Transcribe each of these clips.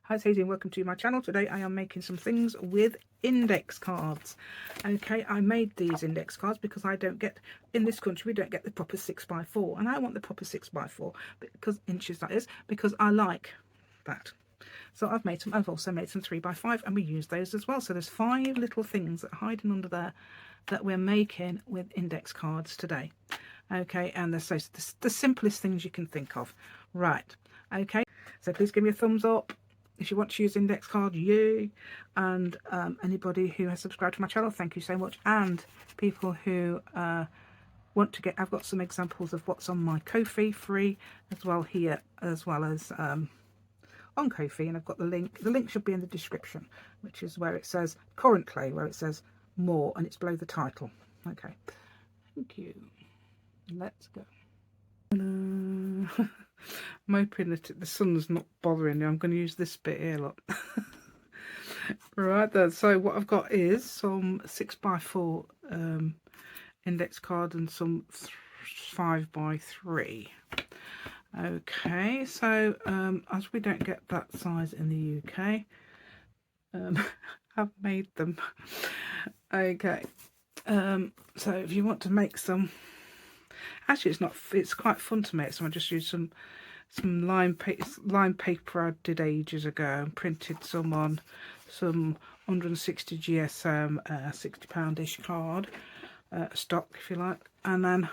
Hi, it's Hazy and welcome to my channel. Today I am making some things with index cards. Okay, I made these index cards because I don't get, in this country, we don't get the proper 6x4. And I want the proper 6x4, because inches that is, because I like that. So I've also made some 3x5 and we use those as well. So there's 5 little things that are hiding under there that we're making with index cards today. Okay, and they're the simplest things you can think of. Right, okay, so please give me a thumbs up if you want to use index card, and anybody who has subscribed to my channel, thank you so much. And people who want to get, I've got some examples of what's on my Ko-fi free as well here, as well as on Ko-fi, and I've got the link should be in the description, which is where it says currently, where it says more, and it's below the title. Okay, thank you. Let's go. I'm hoping that the sun's not bothering me. I'm going to use this bit here, look. Right then, so what I've got is some 6x4 index card and some 5x3. Okay, so as we don't get that size in the UK, I've made them. Okay, so if you want to make some, actually it's quite fun to make some. I just used some line paper I did ages ago and printed some on some 160 GSM £60-ish card stock, if you like, and then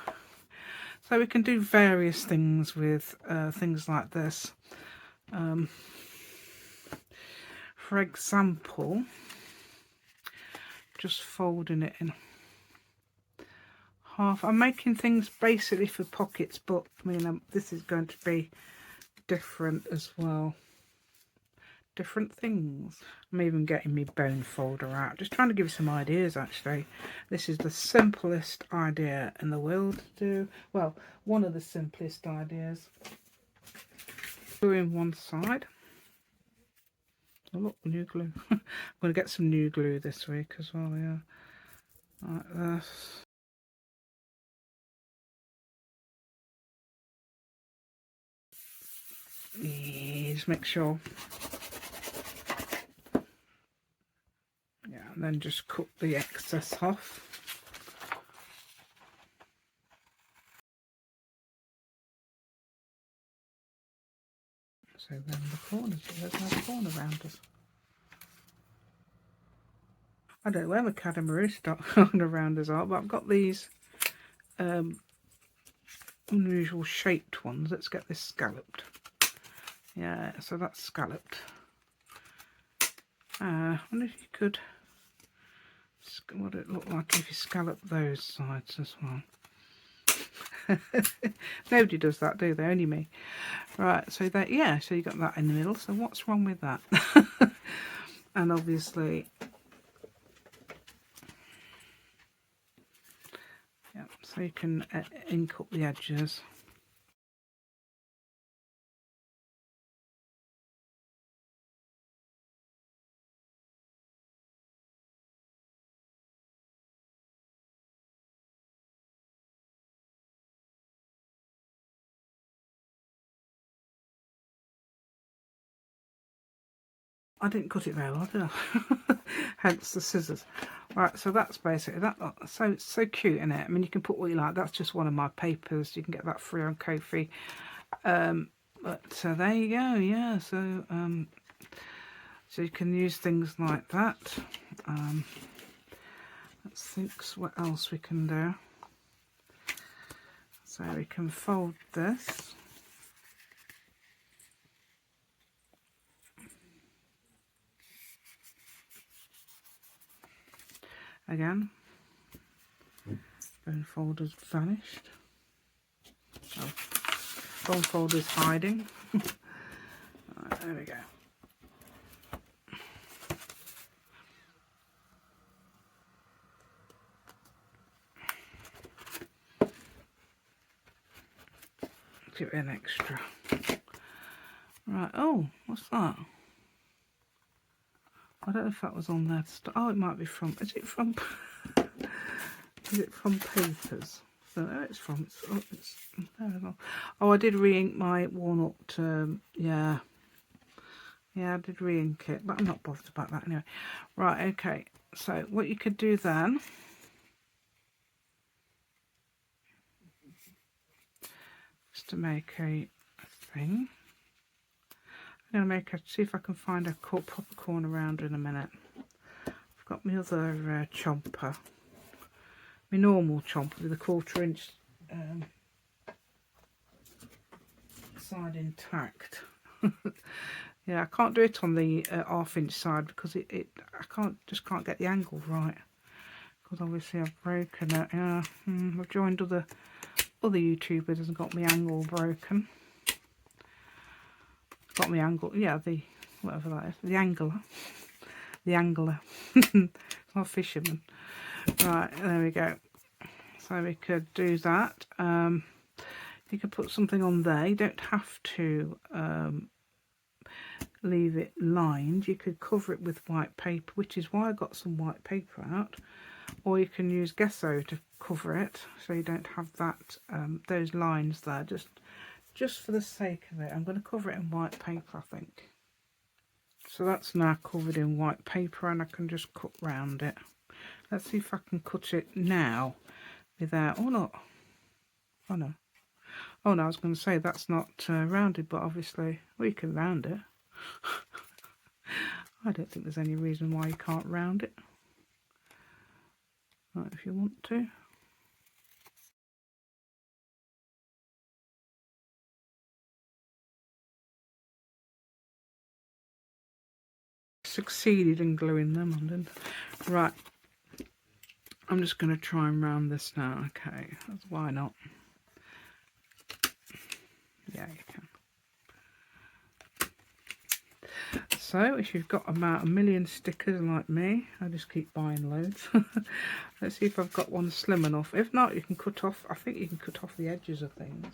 so we can do various things with things like this. For example, just folding it in half. I'm making things basically for pockets, but I mean this is going to be different as well. Different things. I'm even getting my bone folder out, just trying to give you some ideas. Actually, this is the simplest idea in the world to do. Well, one of the simplest ideas. Doing one side. Oh look, new glue. I'm going to get some new glue this week as well. Yeah, like this. Yeah, just make sure. Yeah, and then just cut the excess off. So then the corners, there's no corner around us. I don't know where my Cadamaru corner rounders are, but I've got these unusual shaped ones. Let's get this scalloped. Yeah, so that's scalloped. I wonder if you could, what it look like if you scallop those sides as well. Nobody does that, do they? Only me. Right, so that, yeah, so you got that in the middle. So what's wrong with that? And obviously, yeah, so you can ink up the edges. I didn't cut it very well, did I? Hence the scissors. Right, so that's basically that. So cute, isn't it? I mean, you can put what you like. That's just one of my papers. You can get that free on Ko-fi. But so there you go. Yeah. So so you can use things like that. Let's think what else we can do. So we can fold this. Again, bone folder's vanished. Oh, bone folder's hiding. Right, there we go. Give it an extra. Right, oh, what's that? I don't know if that was on there. Oh, it might be from. Is it from? Is it from papers? I don't know. It's from. Oh, I did re-ink my walnut. Yeah, Yeah, I did re-ink it, but I'm not bothered about that anyway. Right, okay. So what you could do then is to make a thing. I'm going to see if I can find a proper corner rounder in a minute. I've got my other chomper, my normal chomper with a 1/4 inch side intact. Yeah, I can't do it on the 1/2 inch side because I just can't get the angle right, because obviously I've broken it. Yeah, I've joined other YouTubers and got my angle broken. Got my angle, yeah, the whatever that is, the angler. It's not a fisherman. Right, there we go. So we could do that. You could put something on there. You don't have to leave it lined. You could cover it with white paper, which is why I got some white paper out. Or you can use gesso to cover it, so you don't have that those lines there. Just for the sake of it, I'm going to cover it in white paper, I think. So that's now covered in white paper, and I can just cut round it. Let's see if I can cut it now without, oh no, I was going to say that's not rounded, but obviously we can round it. I don't think there's any reason why you can't round it. Right, if you want to. Succeeded in gluing them on, didn't I? Right, I'm just going to try and round this now. Okay, why not? Yeah, you can. So if you've got about 1 million stickers like me, I just keep buying loads. Let's see if I've got one slim enough. If not, you can cut off, I think you can cut off the edges of things.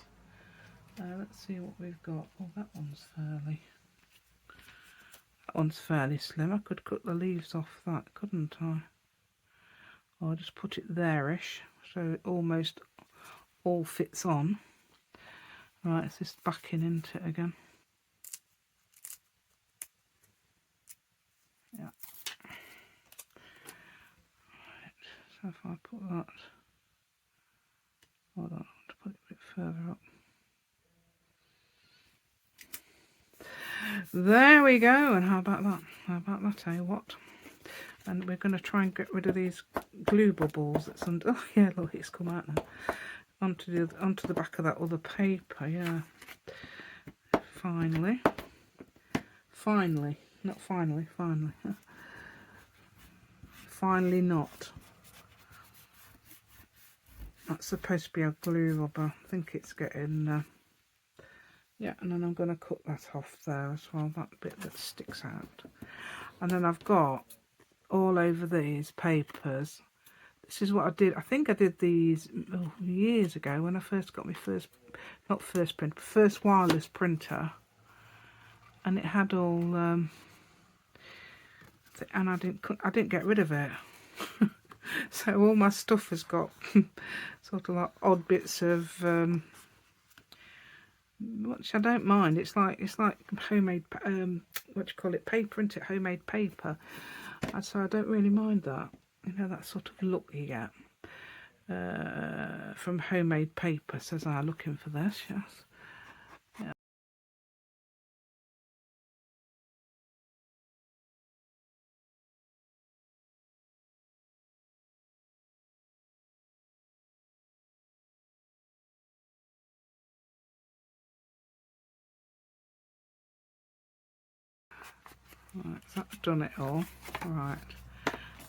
Let's see what we've got. Oh, that one's fairly slim. I could cut the leaves off that, couldn't I? Or I'll just put it there-ish, so it almost all fits on. Right, it's just backing into it again. Yeah. Right, so if I put that, hold on, to put it a bit further up. There we go, and how about that? How about that, eh? What? And we're going to try and get rid of these glue bubbles that's under. Oh yeah, look, it's come out now. Onto the back of that other paper, yeah. Finally, not finally, finally. Finally not. That's supposed to be a glue rubber. I think it's getting yeah, and then I'm going to cut that off there as well, that bit that sticks out. And then I've got all over these papers. This is what I did. I think I did these years ago when I first got my first wireless printer, and it had all and I didn't get rid of it. So all my stuff has got sort of like odd bits of which I don't mind. It's like homemade what do you call it, paper, isn't it? Homemade paper. And so I don't really mind that, you know, that sort of look you get from homemade paper. Says I'm looking for this, yes. Yeah. Right, so that's done it all. Right.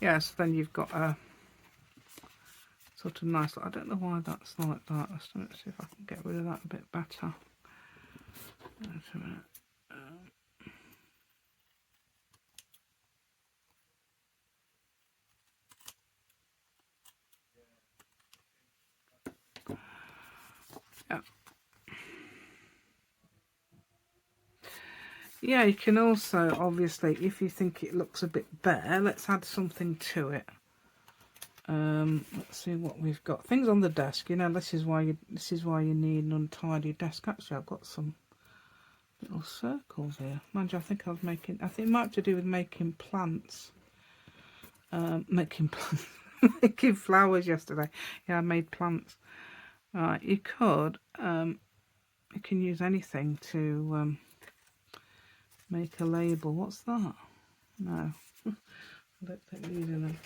Yes, then you've got a sort of nice, I don't know why that's like that. Let's see if I can get rid of that a bit better. Wait a minute. Yeah. Yeah, you can also, obviously, if you think it looks a bit bare, let's add something to it. Let's see what we've got. Things on the desk, you know, this is why you need an untidy desk. Actually, I've got some little circles here. Mind you, I think it might have to do with making plants. Making plants. Making flowers yesterday. Yeah, I made plants. Right, you can use anything to make a label. What's that? No, I don't think we're using them.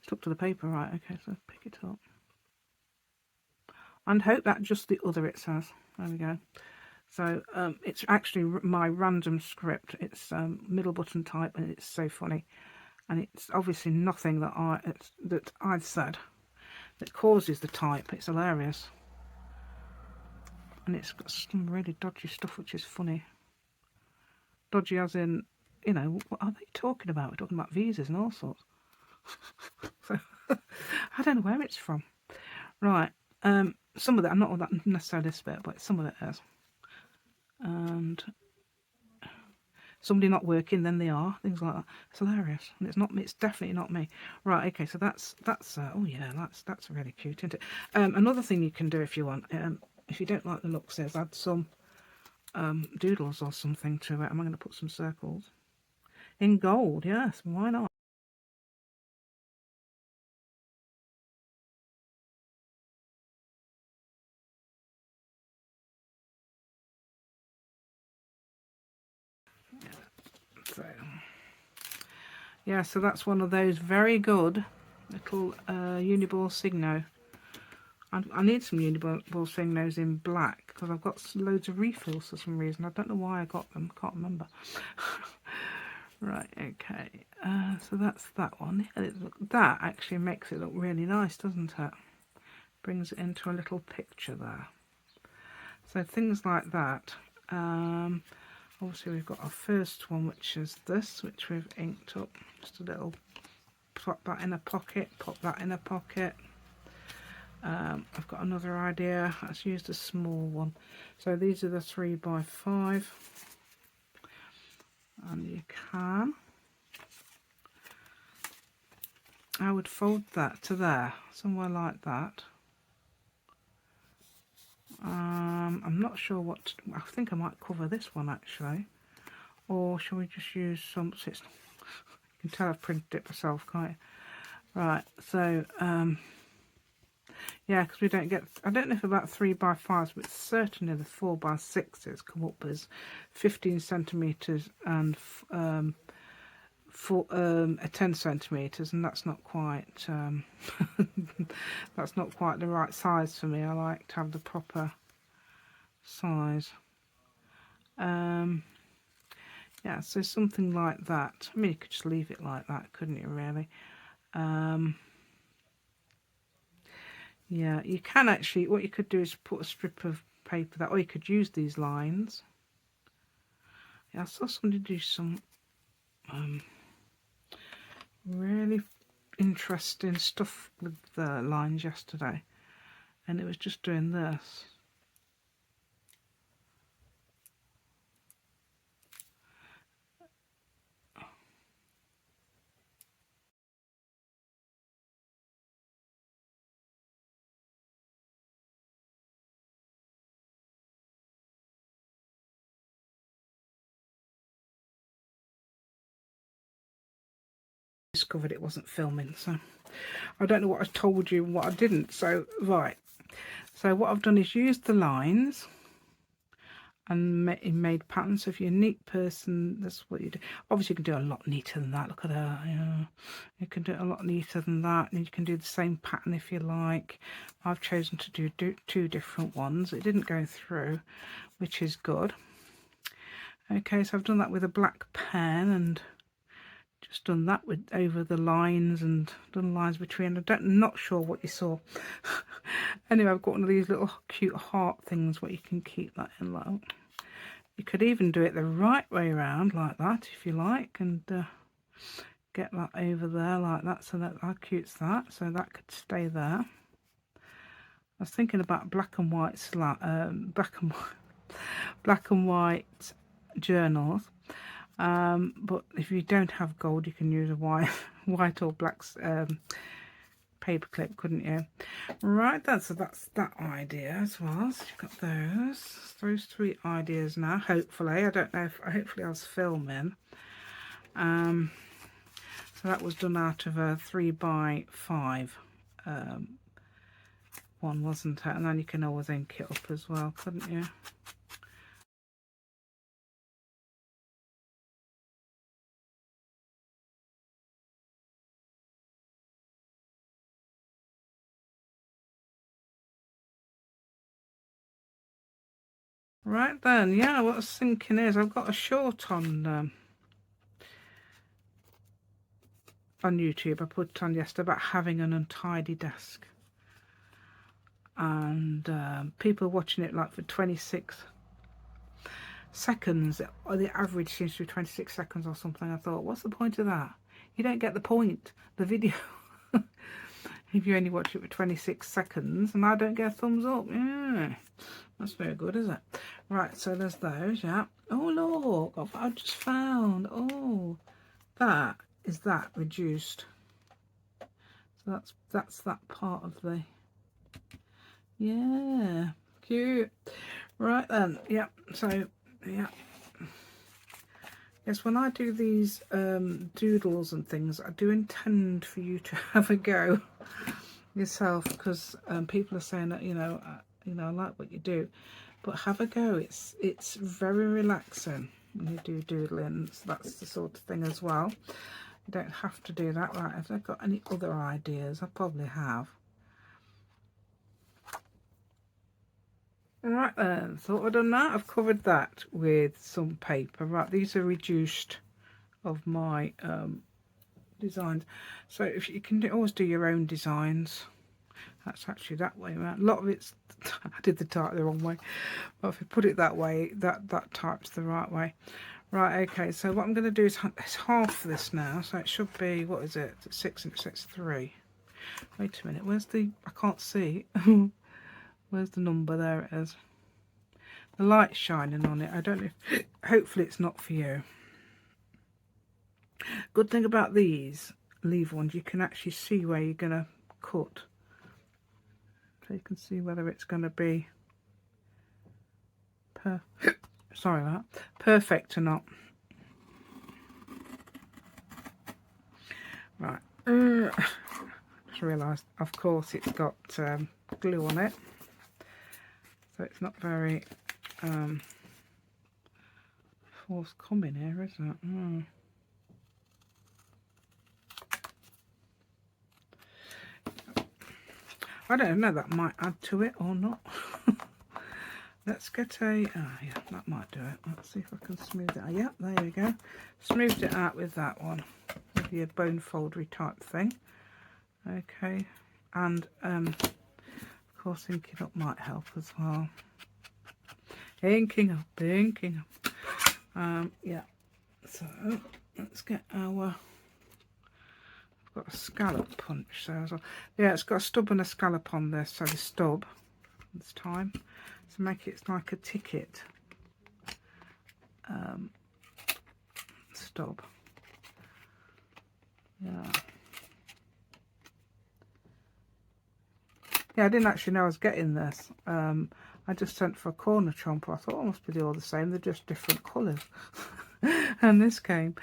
Stuck to the paper, right? Okay, so pick it up. And hope that just the other it says. There we go. So it's actually my random script. It's middle button type, and it's so funny. And it's obviously nothing that I've said that causes the type. It's hilarious. And it's got some really dodgy stuff, which is funny. Dodgy as in, you know, what are they talking about? We're talking about visas and all sorts. So, I don't know where it's from. Right. Some of that, not all that necessarily this bit, but some of it is. And somebody not working, then they are, things like that. It's hilarious, and it's not me. It's definitely not me. Right, okay, so that's oh yeah, that's really cute, isn't it? Another thing you can do if you want, if you don't like the looks, is add some doodles or something to it. Am I going to put some circles in gold? Yes, why not? So yeah, so that's one of those very good little Uniball Signo. I need some Uniball Signos in black because I've got loads of refills for some reason. I don't know why I got them, can't remember. Right, okay, so that's that one. That actually makes it look really nice, doesn't it? Brings it into a little picture there. So things like that. Obviously we've got our first one, which is this, which we've inked up. Just a little, pop that in a pocket, pop that in a pocket. I've got another idea. Let's use the small one. So these are the 3x5, and you can. I would fold that to there, somewhere like that. I'm not sure what to, I think I might cover this one actually, or shall we just use some? You can tell I've printed it myself, can't you? Right, so yeah, because we don't get, I don't know if about 3x5s, but certainly the 4x6s come up as 15 centimeters and 10 centimeters, and that's not quite that's not quite the right size for me. I like to have the proper size. Yeah, so something like that. I mean, you could just leave it like that, couldn't you, really? Yeah, you can actually, what you could do is put a strip of paper that, or you could use these lines. Yeah, I saw somebody do some really interesting stuff with the lines yesterday, and it was just doing this. Discovered it wasn't filming, so I don't know what I told you and what I didn't. So right, so what I've done is used the lines and made patterns. So if you're a neat person, that's what you do. Obviously you can do a lot neater than that. Look at that. Yeah, you can do it a lot neater than that, and you can do the same pattern if you like. I've chosen to do two different ones. It didn't go through, which is good. Okay, so I've done that with a black pen and just done that with over the lines and done lines between. Not sure what you saw. Anyway, I've got one of these little cute heart things where you can keep that in low. You could even do it the right way around like that if you like, and get that over there like that. So that, how cute's that? So that could stay there. I was thinking about black and white black and white journals, but if you don't have gold, you can use a white or black paper clip, couldn't you? Right then, so that's that idea as well. So you've got those 3 ideas now. Hopefully, I don't know if hopefully I was filming. So that was done out of a 3x5 one, wasn't it? And then you can always ink it up as well, couldn't you? Right then, yeah, what I was thinking is I've got a short on YouTube I put on yesterday about having an untidy desk, and people watching it like for 26 seconds, or the average seems to be 26 seconds or something. I thought, what's the point of that? You don't get the point, the video, if you only watch it for 26 seconds and I don't get a thumbs up. Yeah, that's very good, is it? Right, so there's those. Yeah. Oh look, I've just found, oh, that is that reduced. So that's that part of the, yeah, cute. Right then, yeah, so yeah, yes, when I do these doodles and things, I do intend for you to have a go yourself, because people are saying that, you know, I like what you do, but have a go. It's very relaxing when you do doodling. So that's the sort of thing as well. You don't have to do that. Right, if I've got any other ideas, I probably have. Right then, thought I'd done that. I've covered that with some paper. Right, these are reduced of my designs. So if you can always do your own designs. That's actually that way around. A lot of it's, I did the type the wrong way, but if you put it that way, that type's the right way. Right, okay, so what I'm going to do is it's half this now, so it should be, what is it? It's 6 and it says 3. Wait a minute, where's the, I can't see. Where's the number? There it is. The light's shining on it. I don't know if, hopefully it's not for you. Good thing about these lever ones, you can actually see where you're going to cut. So you can see whether it's going to be perfect or not. Right. Just realised, of course, it's got glue on it, so it's not very forthcoming here, is it? I don't know, that might add to it or not. Let's get a, yeah, that might do it. Let's see if I can smooth it out. Yeah, there we go. Smoothed it out with that one, with your bone foldery type thing. Okay, and of course inking up might help as well. Inking up. Yeah, so let's get our, got a scallop punch there as well. Yeah, it's got a stub and a scallop on this, so the stub this time, to make it like a ticket stub. Yeah, I didn't actually know I was getting this. I just sent for a corner chomper. I thought, oh, must be all the same, they're just different colours. And this came.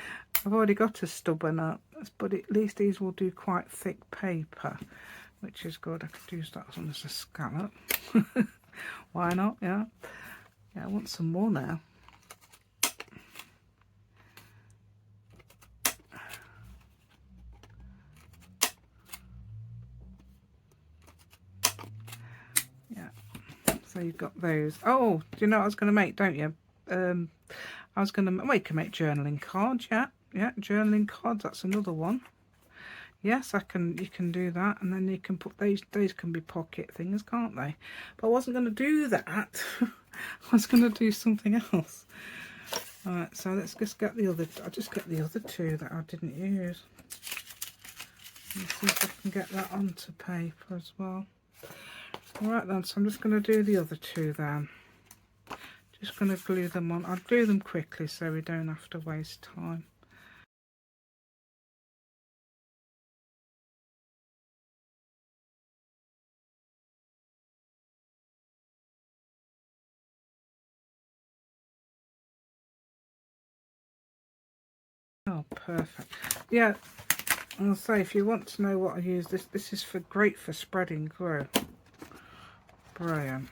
I've already got a stub and that, but at least these will do quite thick paper, which is good. I could use that one as a scallop. Why not? Yeah, I want some more now. Yeah, so you've got those. Oh, do you know what I was going to make, don't you? I was going to, well, you can make journaling cards. Yeah, journaling cards, that's another one. Yes, you can do that, and then you can put those can be pocket things, can't they? But I wasn't going to do that. I was going to do something else. Alright, so let's just get the other, I'll just get the other two that I didn't use. Let's see if I can get that onto paper as well. Right then, so I'm just going to do the other two then. Just going to glue them on. I'll glue them quickly so we don't have to waste time. Oh, perfect. Yeah, I'll say if you want to know what I use, this is great for spreading glue. Brilliant.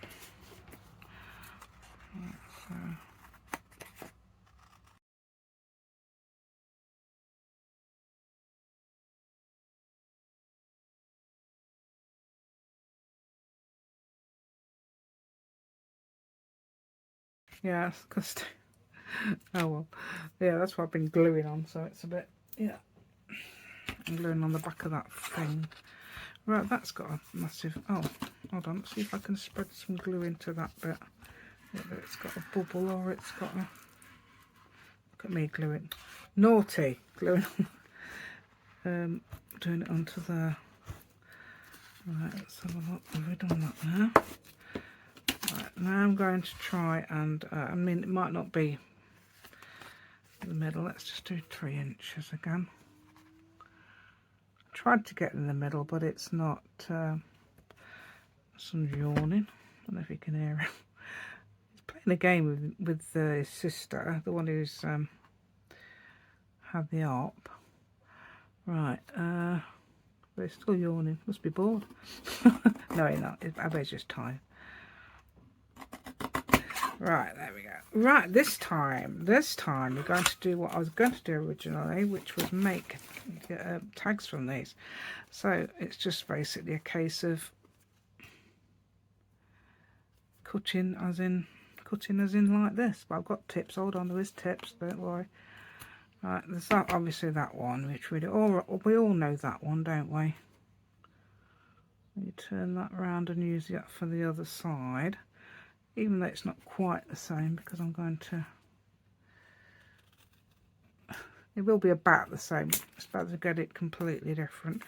So. Yeah, because oh well, yeah, that's what I've been gluing on, so it's a bit, yeah, I'm gluing on the back of that thing. Right, that's got a massive, oh, hold on, let's see if I can spread some glue into that bit. Whether it's got a bubble or it's got a, look at me gluing, naughty, gluing on, doing it onto there. Right, let's have a look, have we done that now? Right, now I'm going to try and, I mean, it might not be in the middle, let's just do 3 inches again. Tried to get in the middle, but it's not. Son's yawning. I don't know if you can hear him. He's playing a game with his sister, the one who's had the op. Right, but he's still yawning. Must be bored. No, he's not. I bet he's just tired. Right, there we go. Right, this time we're going to do what I was going to do originally, which was make tags from these. So it's just basically a case of cutting as in like this. But I've got tips. Hold on, there is tips, don't worry. Right, there's that, obviously that one, which we all know that one, don't we? You turn that around and use that for the other side, even though it's not quite the same, because I'm going to, it will be about the same. It's about to get it completely different.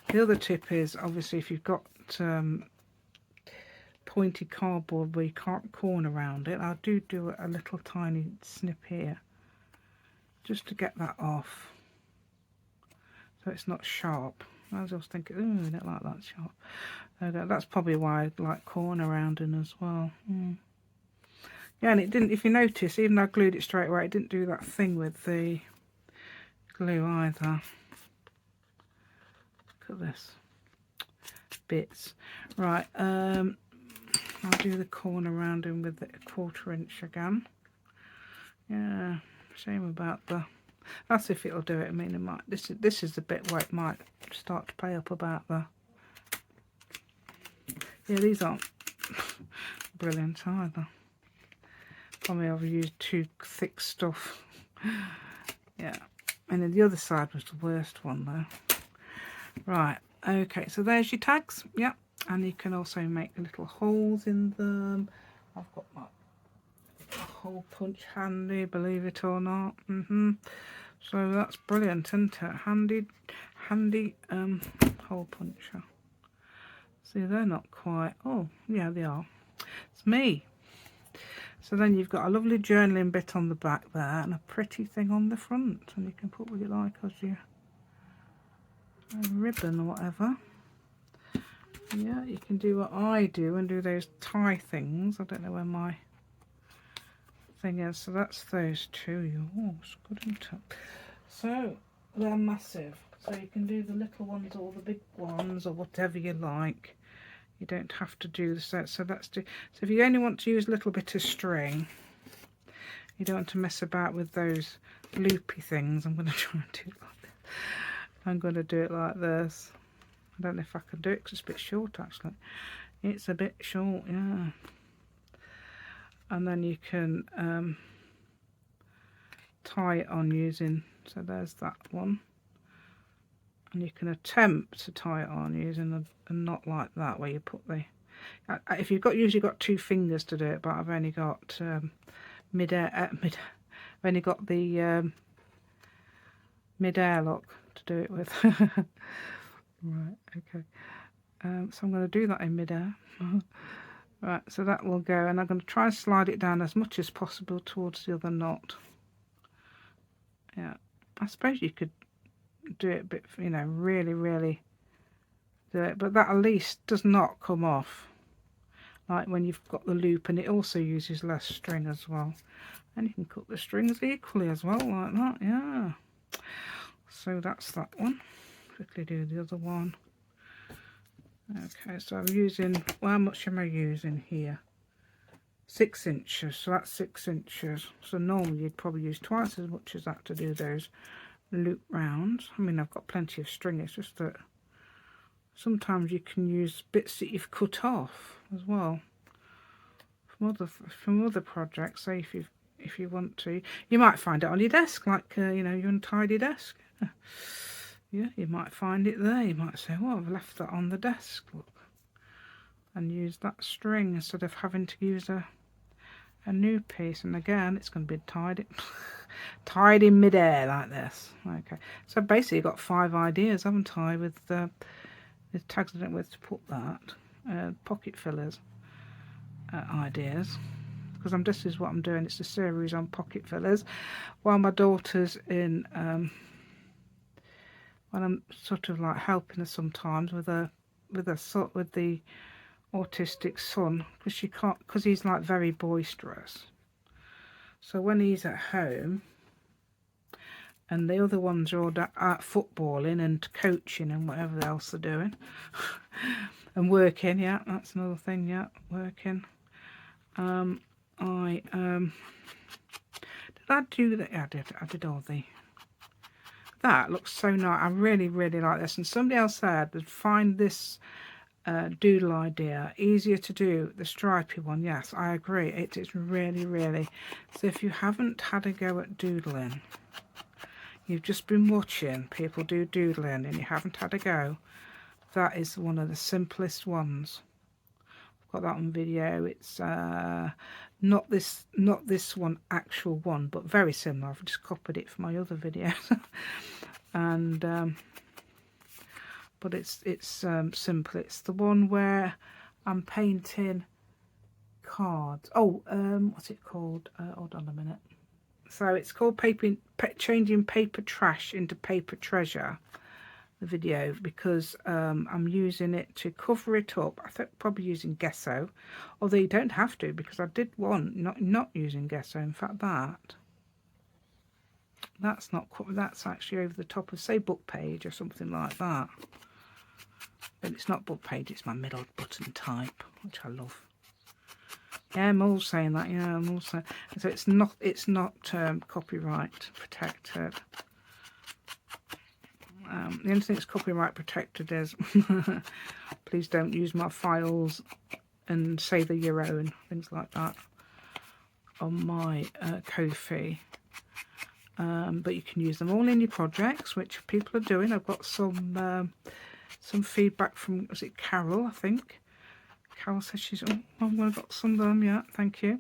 The other tip is, obviously, if you've got pointy cardboard where you can't corner around it, I do a little tiny snip here, just to get that off, so it's not sharp. I was just thinking, oh, I don't like that sharp. That's probably why I like corner rounding as well. Yeah, and it didn't, if you notice, even though I glued it straight away, it didn't do that thing with the glue either. Look at this. Bits. Right, I'll do the corner rounding with the 1/4 inch again. Yeah, shame about the, that's if it'll do it. I mean, it might, this is the bit where it might start to pay up about the, yeah, these aren't brilliant either. Probably I've used too thick stuff. Yeah, and then the other side was the worst one though. Right, okay, so there's your tags. Yeah, and you can also make little holes in them. I've got my hole punch handy, believe it or not. So that's brilliant, isn't it? Handy hole puncher. See, they're not quite, oh yeah, they are. It's me. So then you've got a lovely journaling bit on the back there and a pretty thing on the front, and you can put what you like as your ribbon or whatever. Yeah, you can do what I do and do those tie things. I don't know where my thing is. So that's those two. Oh, it's good, isn't it? So they're massive. So you can do the little ones or the big ones or whatever you like. You don't have to do the set. So let's do. So if you only want to use a little bit of string, you don't want to mess about with those loopy things. I'm going to try and do it like this. I'm going to do it like this. I don't know if I can do it because it's a bit short actually. It's a bit short, yeah. And then you can tie it on using, so there's that one. And you can attempt to tie it on using a knot like that, where you put the, if you've usually got 2 fingers to do it, but I've only got I've only got the mid-air lock to do it with. Right, okay. So I'm going to do that in midair. Right, so that will go, and I'm going to try and slide it down as much as possible towards the other knot. Yeah, I suppose you could do it a bit, you know, really do it, but that at least does not come off like when you've got the loop, and it also uses less string as well. And you can cut the strings equally as well, like that, yeah. So that's that one. Quickly do the other one. Okay, so I'm using, well, how much am I using here? 6 inches, so that's 6 inches. So normally you'd probably use twice as much as that to do those loop rounds. I mean, I've got plenty of string, it's just that sometimes you can use bits that you've cut off as well from other projects. Say if you want to, you might find it on your desk, like you know, your untidy desk. Yeah, you might find it there. You might say, well, I've left that on the desk, look, and use that string instead of having to use a new piece. And again, it's going to be tied in midair like this. Okay, so basically got 5 ideas, haven't I, with the tags. I don't know where to put that. Pocket fillers ideas, because this is what I'm doing. It's a series on pocket fillers while my daughter's in when I'm sort of like helping her sometimes with the autistic son, because she can't, because he's like very boisterous. So when he's at home and the other ones are all out footballing and coaching and whatever else they're doing and working, yeah, that's another thing, yeah, working. Did I do that? Yeah, I did all the. That looks so nice. I really like this. And somebody else said that find this doodle idea easier to do, the stripy one. Yes, I agree. It is really. So if you haven't had a go at doodling, you've just been watching people do doodling and you haven't had a go, that is one of the simplest ones. I've got that on video. It's not this one, actual one, but very similar. I've just copied it from my other videos. And but it's simple. It's the one where I'm painting cards. Oh, what's it called? Hold on a minute. So it's called changing paper trash into paper treasure, the video, because I'm using it to cover it up. I think probably using gesso, although you don't have to, because I did one not using gesso. In fact, that's actually over the top of, say, book page or something like that. But it's not book page, it's my middle button type, which I love. Yeah, I'm all saying that. Yeah, I'm also. So it's not copyright protected. The only thing that's copyright protected is please don't use my files and say they're your own, things like that, on my Ko-fi. But you can use them all in your projects, which people are doing. I've got some feedback from, was it Carol, I think. Carol says she's, oh, I'm going to got some of them, yeah, thank you.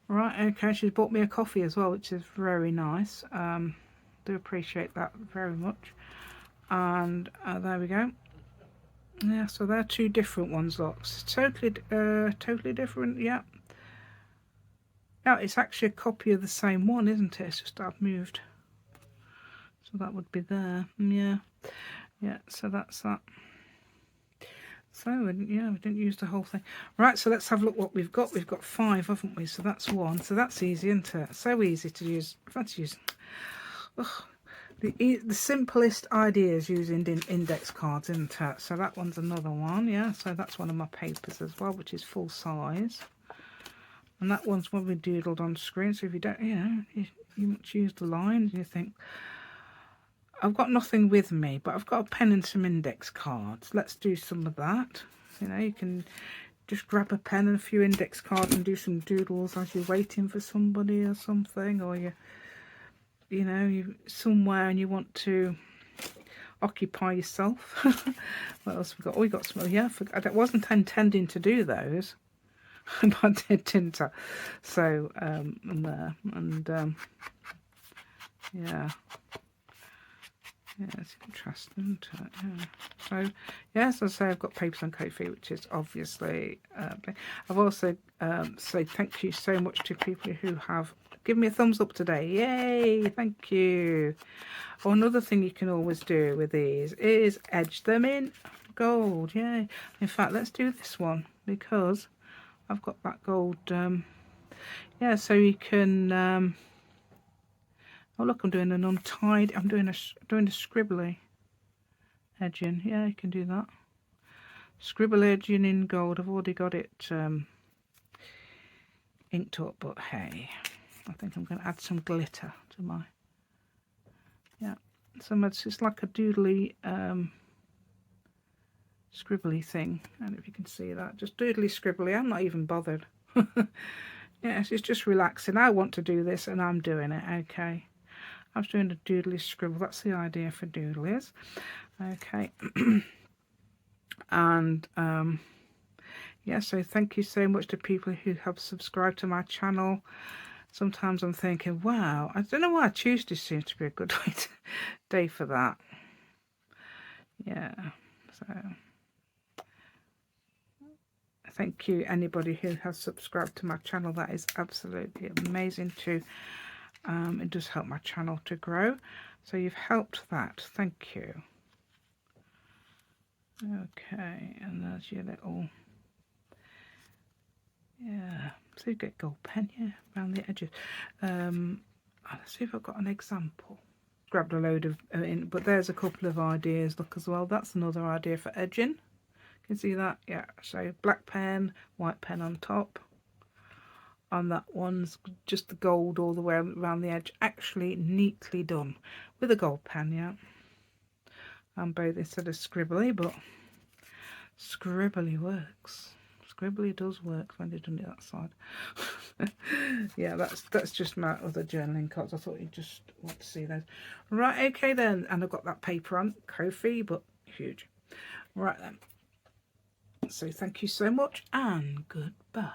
Right, okay, she's bought me a coffee as well, which is very nice. Do appreciate that very much. And there we go. Yeah, so they're 2 different ones, look. Totally different, yeah. Now, it's actually a copy of the same one, isn't it? It's just I've moved. So that would be there. Yeah. Yeah, so that's that. So, yeah, we didn't use the whole thing. Right, so let's have a look what we've got. We've got 5, haven't we? So that's 1. So that's easy, isn't it? So easy to use. I've had to use... Ugh. The simplest ideas using index cards, isn't it? So that one's another one, yeah. So that's one of my papers as well, which is full size. And that one's one we doodled on screen. So if you don't, you know, you choose the lines, you think, I've got nothing with me, but I've got a pen and some index cards. Let's do some of that. You know, you can just grab a pen and a few index cards and do some doodles as you're waiting for somebody or something, or you know, you're somewhere and you want to occupy yourself. What else we got? Oh, we got some. Yeah, I wasn't intending to do those, but I didn't. So and there, and yeah. Yeah, it's interesting. Yeah. So, yes, as I say, I've got papers on Ko-fi, which is obviously. I've also said thank you so much to people who have given me a thumbs up today. Yay! Thank you. Oh, another thing you can always do with these is edge them in gold. Yay! In fact, let's do this one because I've got that gold. Yeah, so you can. Oh look, I'm doing an untied. I'm doing a scribbly edging. Yeah, you can do that. Scribble edging in gold. I've already got it inked up, but hey, I think I'm going to add some glitter to my. Yeah, so it's like a doodly scribbly thing. And if you can see that, just doodly scribbly. I'm not even bothered. Yes, it's just relaxing. I want to do this, and I'm doing it. Okay. I was doing a doodly scribble. That's the idea for doodlies. Okay. And yeah, so thank you so much to people who have subscribed to my channel. Sometimes I'm thinking, wow, I don't know why Tuesday seems to be a good day for that. Yeah, so thank you anybody who has subscribed to my channel. That is absolutely amazing too. It does help my channel to grow, so you've helped that. Thank you. Okay, and there's your little, yeah, so you get gold pen, yeah, around the edges. Let's see if I've got an example. Grabbed a load of in, but there's a couple of ideas. Look as well, that's another idea for edging. You can see that, yeah. So black pen, white pen on top. And that one's just the gold all the way around the edge, actually neatly done with a gold pen, yeah. And both instead of scribbly, but scribbly works. Scribbly does work when they've done it that side. Yeah, that's just my other journaling cards. I thought you'd just want to see those. Right, okay then. And I've got that paper on Ko-fi, but huge. Right then. So thank you so much and goodbye.